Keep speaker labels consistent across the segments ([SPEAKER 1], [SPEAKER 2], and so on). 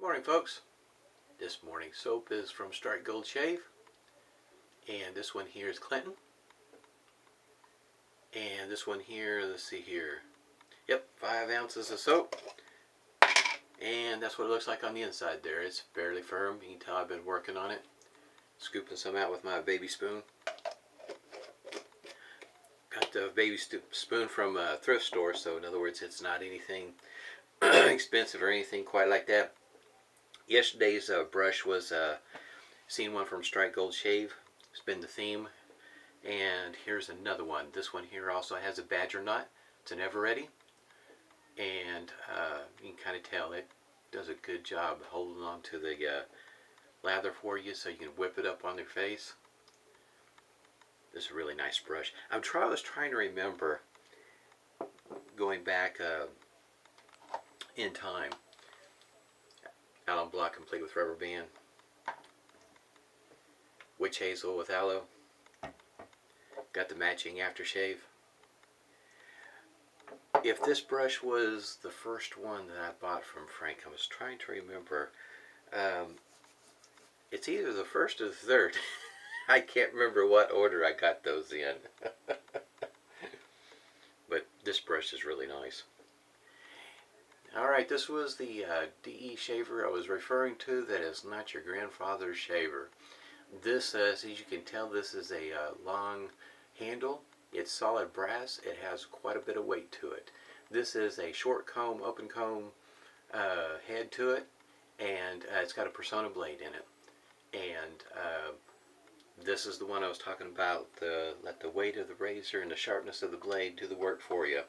[SPEAKER 1] Morning, folks. This morning's soap is from Strike Gold Shave, and this one here is Clinton, and this one here, let's see here, yep, 5 ounces of soap, and that's what it looks like on the inside there. It's fairly firm. You can tell I've been working on it, scooping some out with my baby spoon. Got the baby spoon from a thrift store, so in other words, it's not anything expensive or anything quite like that. Yesterday's brush was seen one from Strike Gold Shave. It's been the theme. And here's another one. This one here also has a badger knot. It's an Ever-Ready. And you can kind of tell it does a good job holding on to the lather for you so you can whip it up on your face. This is a really nice brush. I was trying to remember going back in time. Alum block complete with rubber band. Witch hazel with aloe. Got the matching aftershave. If this brush was the first one that I bought from Frank, I was trying to remember. It's either the first or the third. I can't remember what order I got those in. But this brush is really nice. Alright, this was the DE shaver I was referring to that is not your grandfather's shaver. This, as you can tell, this is a long handle. It's solid brass. It has quite a bit of weight to it. This is a short comb, open comb head to it, and it's got a Personna blade in it. And this is the one I was talking about. Let the weight of the razor and the sharpness of the blade do the work for you.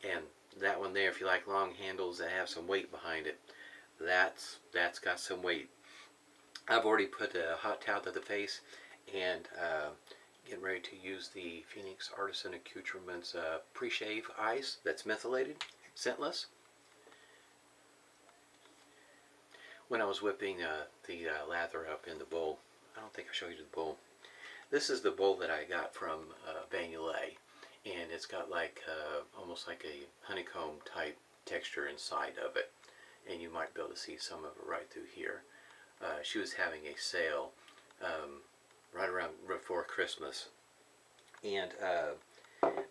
[SPEAKER 1] And that one there, if you like long handles that have some weight behind it, that's got some weight. I've already put a hot towel to the face and getting ready to use the Phoenix Artisan Accoutrements pre-shave ice that's methylated, scentless. When I was whipping the lather up in the bowl, I don't think I showed you the bowl. This is the bowl that I got from Bagnoulet. And it's got like almost like a honeycomb type texture inside of it, and you might be able to see some of it right through here. She was having a sale right around before Christmas, and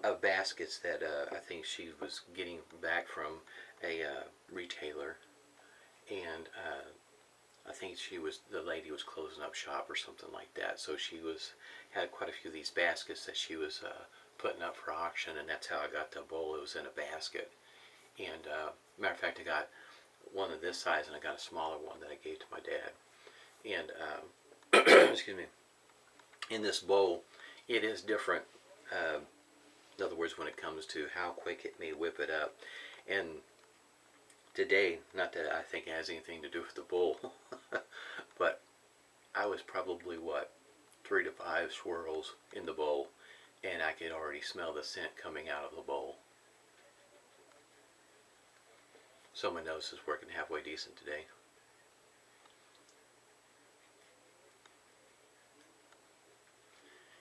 [SPEAKER 1] of baskets that I think she was getting back from a retailer, and I think the lady was closing up shop or something like that, so she had quite a few of these baskets that she was putting up for auction, and that's how I got the bowl. It was in a basket. And matter of fact, I got one of this size, and I got a smaller one that I gave to my dad. And excuse me, in this bowl, it is different. In other words, when it comes to how quick it may whip it up. And today, not that I think it has anything to do with the bowl, but I was probably, what, 3 to 5 swirls in the bowl, and I could already smell the scent coming out of the bowl. So my nose is working halfway decent today.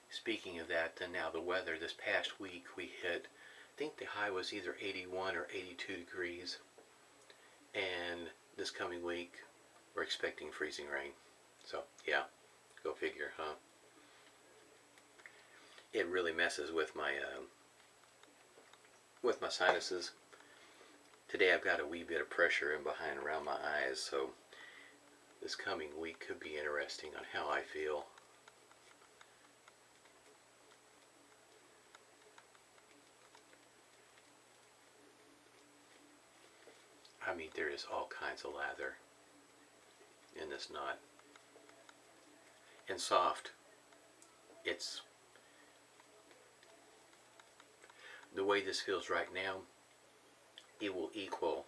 [SPEAKER 1] Speaking of that, then now the weather, this past week we hit, I think the high was either 81 or 82 degrees. And this coming week, we're expecting freezing rain. So, yeah, go figure, huh? It really messes with my sinuses. Today I've got a wee bit of pressure in behind around my eyes, so this coming week could be interesting on how I feel. I mean, there is all kinds of lather in this knot. And soft. It's the way this feels right now, it will equal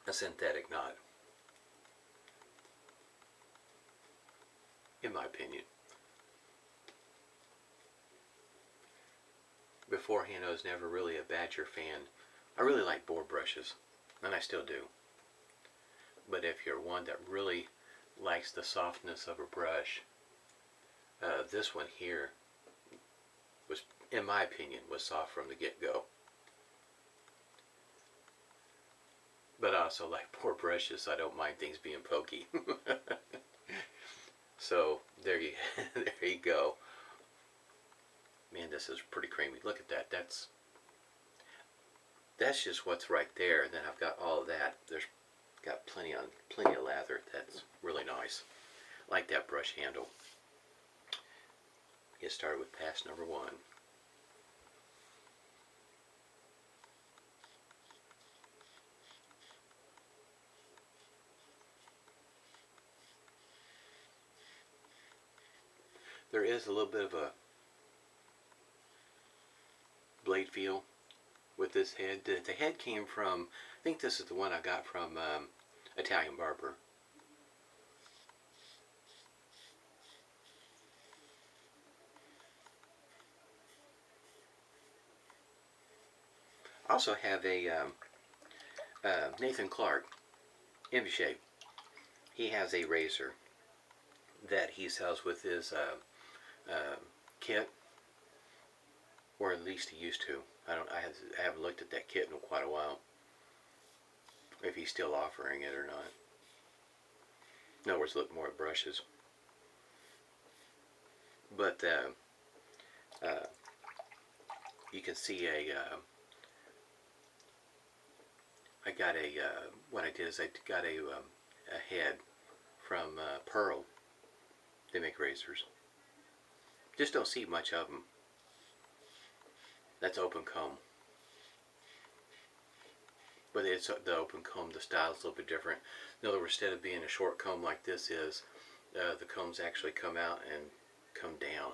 [SPEAKER 1] a synthetic knot, in my opinion. Beforehand, I was never really a badger fan. I really like boar brushes, and I still do. But if you're one that really likes the softness of a brush, this one here was, in my opinion, was soft from the get-go. But I also like poor brushes, so I don't mind things being pokey. So there you there you go. Man, this is pretty creamy. Look at that. That's just what's right there. And then I've got all of that. There's got plenty of lather. That's really nice. I like that brush handle. Get started with pass number 1. There is a little bit of a blade feel with this head. The head came from, I think this is the one I got from Italian Barber. I also have a Nathan Clark Shave. He has a razor that he sells with his kit, or at least he used to. I haven't looked at that kit in quite a while, if he's still offering it or not. In other words, look more at brushes. But you can see I got what I did is I got a head from Pearl. They make razors. Just don't see much of them. That's open comb. But it's the open comb, the style's a little bit different. In other words, instead of being a short comb like this is, the combs actually come out and come down.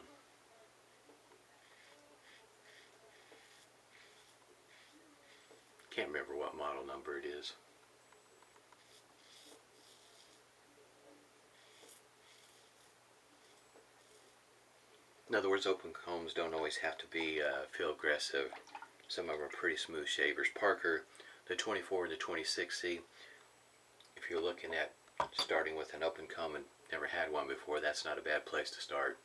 [SPEAKER 1] Can't remember what model number it is. In other words, open combs don't always have to be feel aggressive. Some of them are pretty smooth shavers. Parker, the 24 and the 26C, if you're looking at starting with an open comb and never had one before, that's not a bad place to start.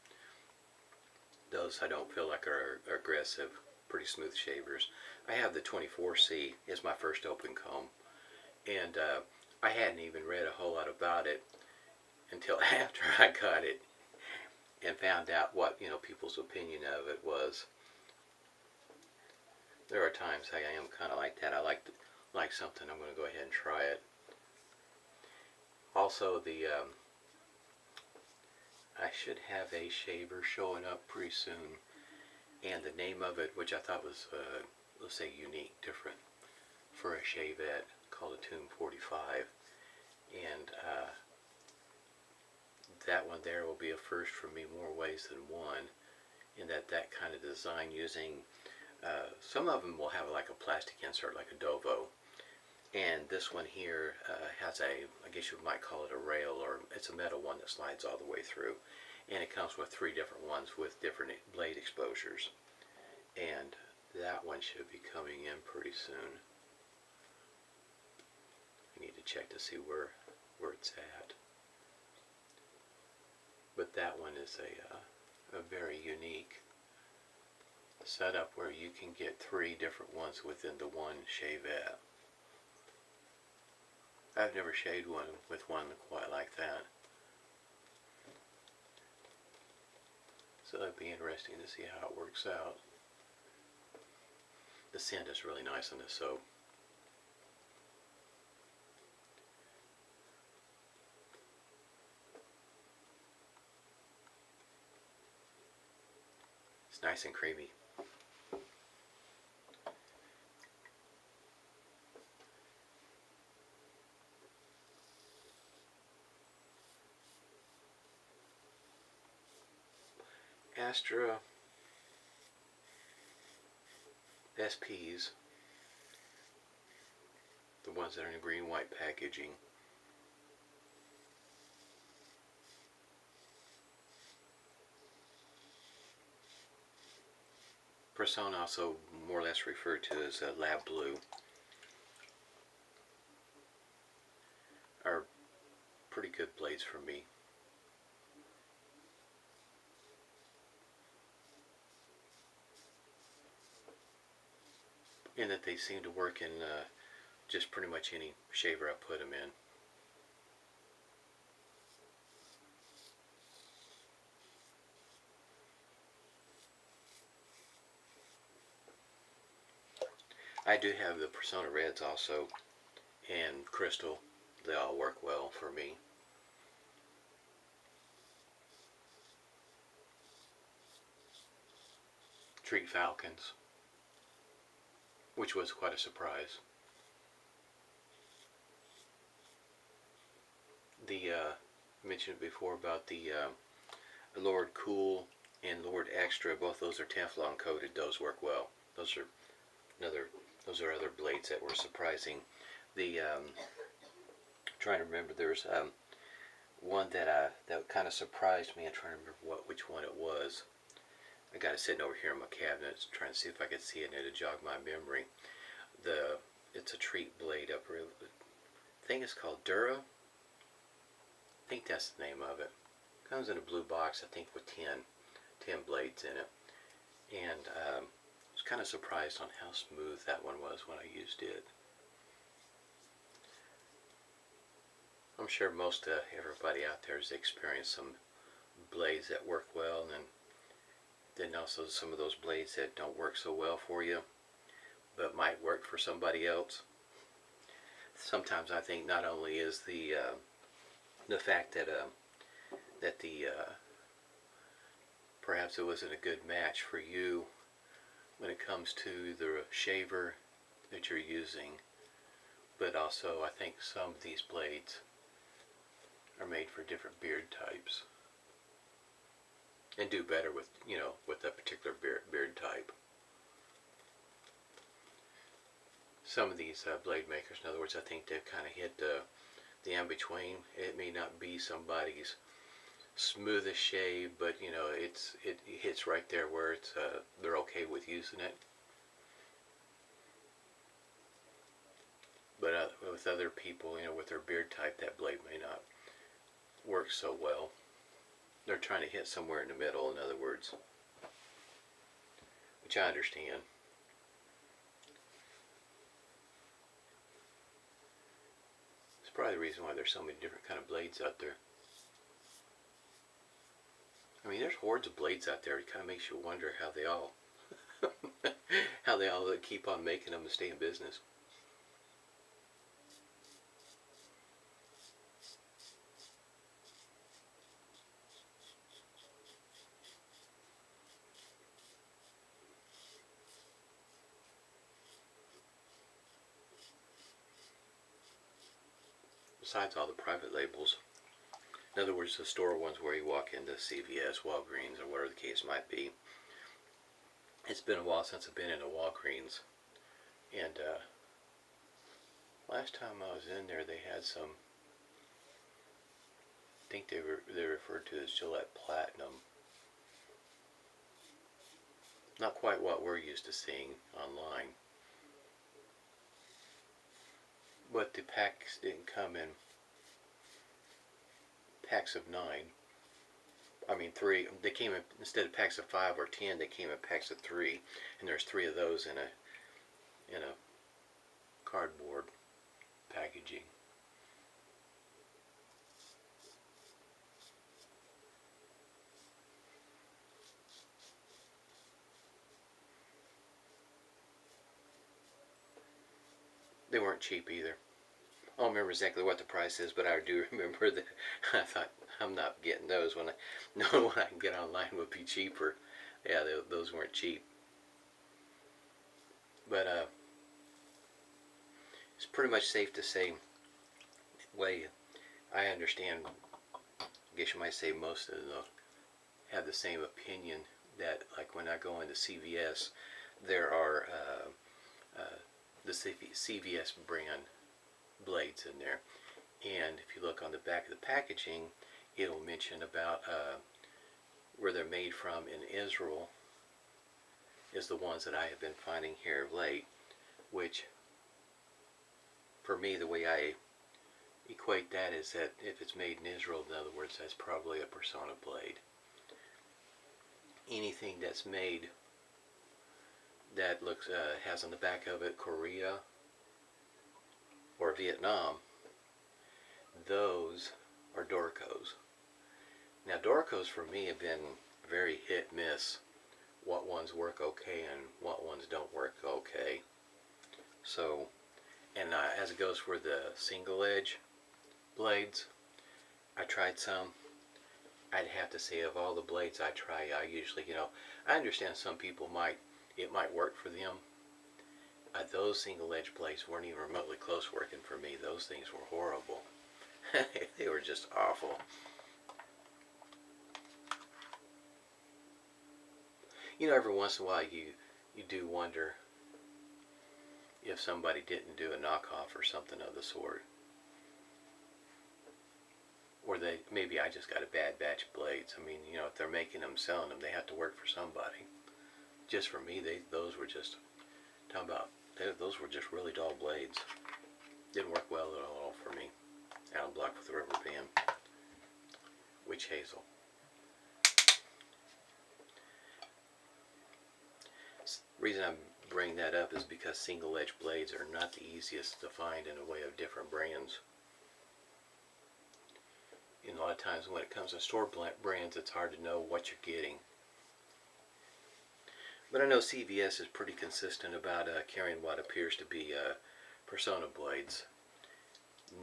[SPEAKER 1] Those I don't feel like are aggressive, pretty smooth shavers. I have the 24C, it's my first open comb, and I hadn't even read a whole lot about it until after I got it and found out what, you know, people's opinion of it was. There are times I am kind of like that. I like something, I'm going to go ahead and try it. Also, I should have a shaver showing up pretty soon, and the name of it, which I thought was, let's say, unique, different for a shavette, called a Tomb 45, and that one there will be a first for me more ways than one, in that kind of design using, some of them will have like a plastic insert like a Dovo, and this one here has a, I guess you might call it a rail, or it's a metal one that slides all the way through, and it comes with 3 different ones with different blade exposures, and that one should be coming in pretty soon. I need to check to see where it's at. But that one is a very unique setup where you can get 3 different ones within the one shavette. I've never shaved one with one quite like that. So that'd be interesting to see how it works out. The scent is really nice on this soap. It's nice and creamy. Astra SPs, the ones that are in green white packaging. Personna, also more or less referred to as lab blue, are pretty good blades for me. In that they seem to work in just pretty much any shaver I put them in. I do have the Personna Reds also, and Crystal. They all work well for me. Treat Falcons, which was quite a surprise. The mentioned before about the Lord Cool and Lord Extra. Both those are Teflon coated. Those work well. Those are other blades that were surprising. The trying to remember, there's one that kind of surprised me. I'm trying to remember which one it was. I got it sitting over here in my cabinet, trying to see if I could see it, and it'll jog my memory. It's a treat blade up here. I think it's called Dura. I think that's the name of it. Comes in a blue box, I think, with 10 blades in it. And I was kind of surprised on how smooth that one was when I used it. I'm sure most everybody out there has experienced some blades that work well, and then also some of those blades that don't work so well for you, but might work for somebody else. Sometimes I think not only is the fact that perhaps it wasn't a good match for you when it comes to the shaver that you're using, but also I think some of these blades are made for different beard types and do better with, with that particular beard type. Some of these blade makers, in other words, I think they've kind of hit the in-between. It may not be somebody's smoothest shave, but it hits right there where it's they're okay with using it. But with other people, with their beard type, that blade may not work so well. They're trying to hit somewhere in the middle, in other words, which I understand. It's probably the reason why there's so many different kind of blades out there. I mean, there's hordes of blades out there. It kind of makes you wonder how they all keep on making them to stay in business. Besides all the private labels, in other words, the store ones where you walk into CVS, Walgreens, or whatever the case might be. It's been a while since I've been in a Walgreens, and last time I was in there, they had some. I think they referred to as Gillette Platinum. Not quite what we're used to seeing online. But the packs didn't come in packs of 9. I mean 3. They came in, instead of packs of 5 or 10, they came in packs of 3, and there's 3 of those in a cardboard packaging. They weren't cheap either. I don't remember exactly what the price is, but I do remember that I thought, I'm not getting those when knowing what I can get online would be cheaper. Yeah, those weren't cheap. But it's pretty much safe to say, way I understand, I guess you might say most of them have the same opinion, that like when I go into CVS, there are the CVS brand blades in there, and if you look on the back of the packaging, it'll mention about where they're made from in Israel is the ones that I have been finding here of late, which for me, the way I equate that is that if it's made in Israel, in other words, that's probably a Personna blade. Anything that's made that looks has on the back of it Korea, or Vietnam, those are Dorcos. Now Dorcos for me have been very hit miss. What ones work okay and what ones don't work okay. So, and as it goes for the single edge blades, I tried some. I'd have to say of all the blades I try, I usually, I understand some people it might work for them. Those single edge blades weren't even remotely close working for me. Those things were horrible. They were just awful. Every once in a while you do wonder if somebody didn't do a knockoff or something of the sort. Or maybe I just got a bad batch of blades. I mean, if they're making them, selling them, they have to work for somebody. Just for me, those were just, those were just really dull blades. Didn't work well at all for me. Alum block with a rubber band. Witch hazel. The reason I'm bringing that up is because single edge blades are not the easiest to find in a way of different brands. And a lot of times when it comes to store brands, it's hard to know what you're getting. But I know CVS is pretty consistent about carrying what appears to be Personna blades.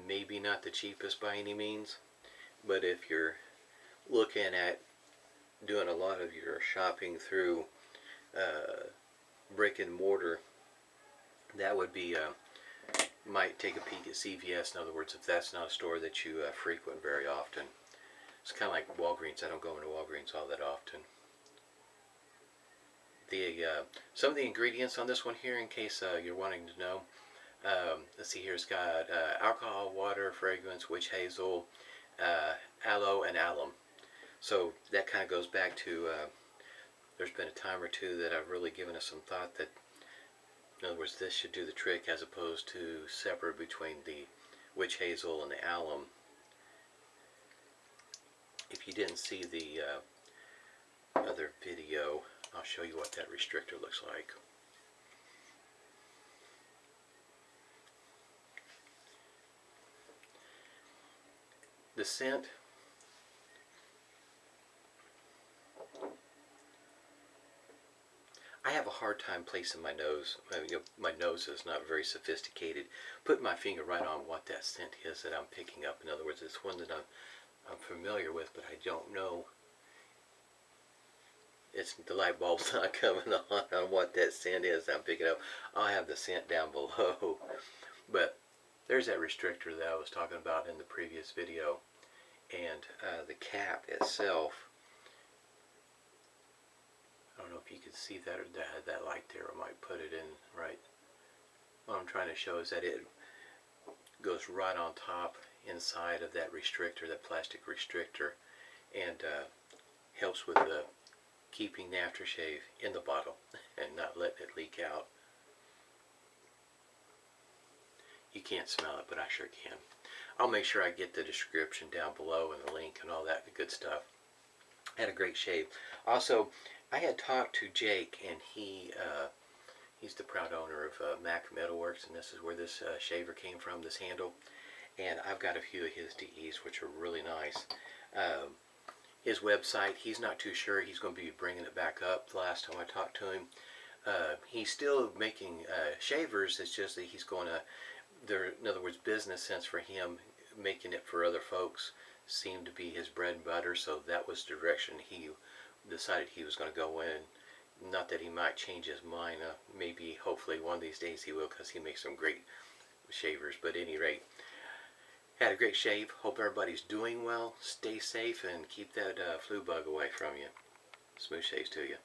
[SPEAKER 1] Maybe not the cheapest by any means, but if you're looking at doing a lot of your shopping through brick and mortar, that would be might take a peek at CVS. In other words, if that's not a store that you frequent very often. It's kind of like Walgreens. I don't go into Walgreens all that often. Some of the ingredients on this one here, in case you're wanting to know, let's see here, it's got alcohol, water, fragrance, witch hazel, aloe, and alum. So that kind of goes back to, there's been a time or two that I've really given it some thought that, in other words, this should do the trick as opposed to separate between the witch hazel and the alum. If you didn't see the other video, I'll show you what that restrictor looks like. The scent, I have a hard time placing my nose. My nose is not very sophisticated. Putting my finger right on what that scent is that I'm picking up. In other words, it's one that I'm familiar with, but I don't know. The light bulb's not coming on what that scent is I'm picking up. I'll have the scent down below. But there's that restrictor that I was talking about in the previous video. And the cap itself, I don't know if you can see that, or that light there. I might put it in right. What I'm trying to show is that it goes right on top inside of that restrictor, that plastic restrictor, and helps with keeping the aftershave in the bottle and not letting it leak out. You can't smell it, but I sure can. I'll make sure I get the description down below and the link and all that good stuff. Had a great shave. Also, I had talked to Jake, and he's the proud owner of Metalworks, and this is where this shaver came from, this handle. And I've got a few of his DEs, which are really nice. His website, he's not too sure. He's going to be bringing it back up. The last time I talked to him, he's still making shavers. It's just that he's going to, in other words, business sense for him, making it for other folks seemed to be his bread and butter. So that was the direction he decided he was going to go in. Not that he might change his mind. Maybe, hopefully, one of these days he will, because he makes some great shavers. But at any rate, had a great shave. Hope everybody's doing well. Stay safe and keep that flu bug away from you. Smooth shaves to you.